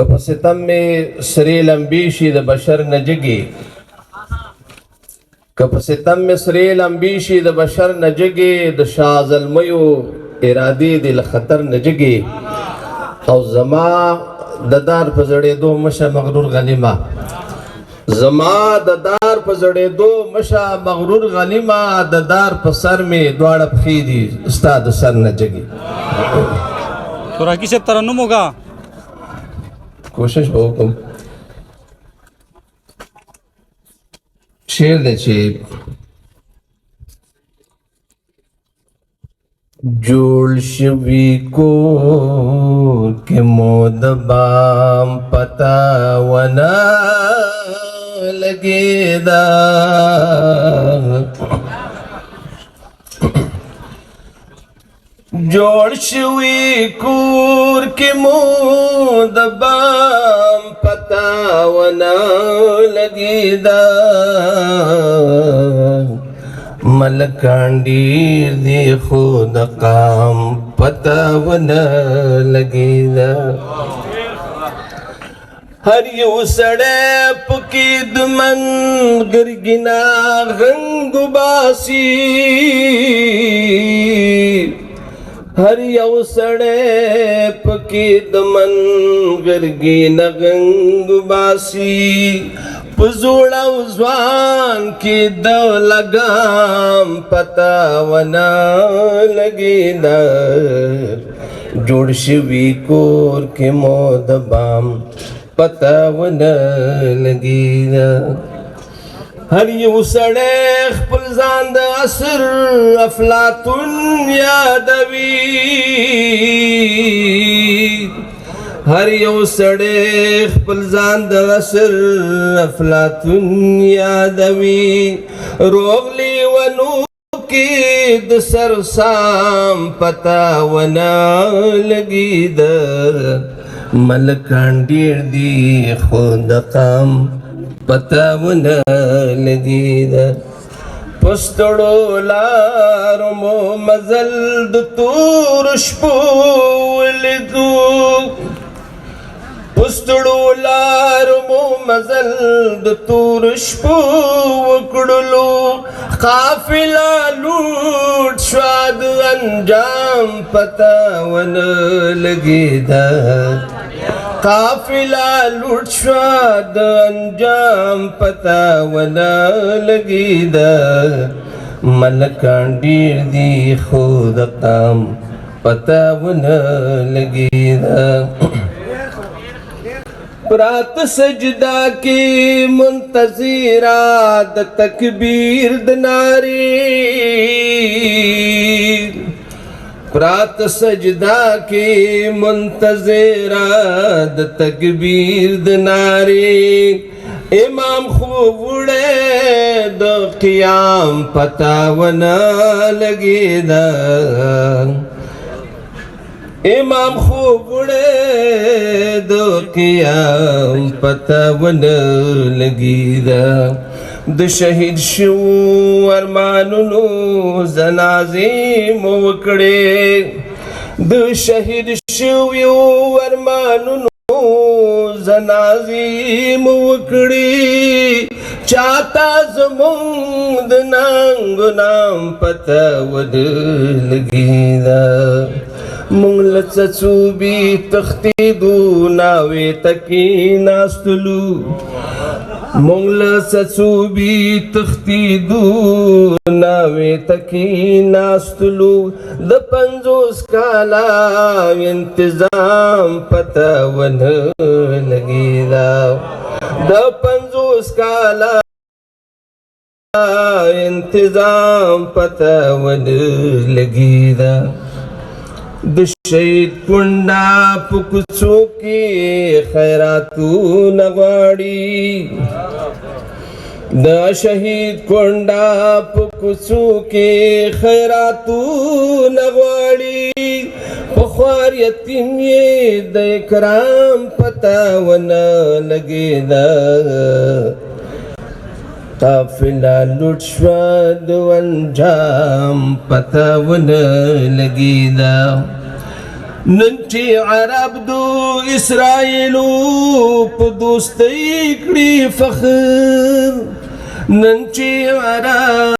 که په ستم مې سرې لمبې شي د بشر نه جګې که په ستم مې سرې لمبې شي د بشر نه جګې د شاه زلمیو ارادې دې له خطر نه جګې او زما د دار په زړېدو مشه مغرور غلیمه زما د دار په زړېدو مشه مغرور غلیمه د دار په سر مې دواړه پښې دي ستا د سر نه جګې خوراکي صاحب ترنم ہوگا کوشش به وکړم شعر دی چې جوړ شوي کور کې مو د بام پتا ونه لګېده جوړ شوي کور کې مو د بام پتا ونه لګېده ملکان ډېر دي خو د قام پتا ونه لګېده هر یو سړی پکې د منګرګنا غنګ باسي هر یو سړی پکې د منګرګنا غنګ باسي په زوړ او ځوان کې د لګام پتا ونه لګېده جوړ شوي کور کې مو د بام پتا ونه لګېده هر یو سړی خپل ځان د عصر افلاطون یادوي هر یو سړی خپل ځان د عصر افلاطون یادوي روغ لیونو کې د سر سام پتا ونه لګېده ملکان ډېر دي خو د قام پتا ونه لګېده په ستړو لارو مو مزل د تورو شپو ولیدو په ستړو لارو مو مزل د تورو شپو وکړلو قافله لوټ شوه د انجام پتا ونه لګېده قافله لوټ شوه د انجام پتا ونه لګېده ملکان ډېر دي خو د قام پتا ونه لګېده پرات سجدہ کی منتظرہ د تکبیر د ناری پرات سجدہ کی منتظرہ د تکبیر د ناری امام خوب وړه د قیام پتا ونه لګېده امام خوب وړه د قیام پتا ونه لګېده د شهید شو ارمانونو جنازې مو وکړې د شهید شو ارمانونو جنازې مو وکړې چاته زموږ د ننګو نام پتا ونه لګېده مونږ له څڅوبي تښتېدو ناوې ته کېناستلو مونږ له څڅوبي تښتېدو ناوې ته کېناستلو د 50 کاله انتظام پتا ونه لګېده د 50 کاله انتظام پتا ونه لګېده د شهید کونډه په کوڅو کې خیراتونه غواړي د شهید کونډه په کوڅو کې خیراتونه غواړي په خوار یتیم یې د اکرام پتا ونه لګېده قافله لوټ شوه د انجام پتا ونه لګېده نن چې عرب دو اسرائیلو په دوستۍ کړي فخر نن چې عرب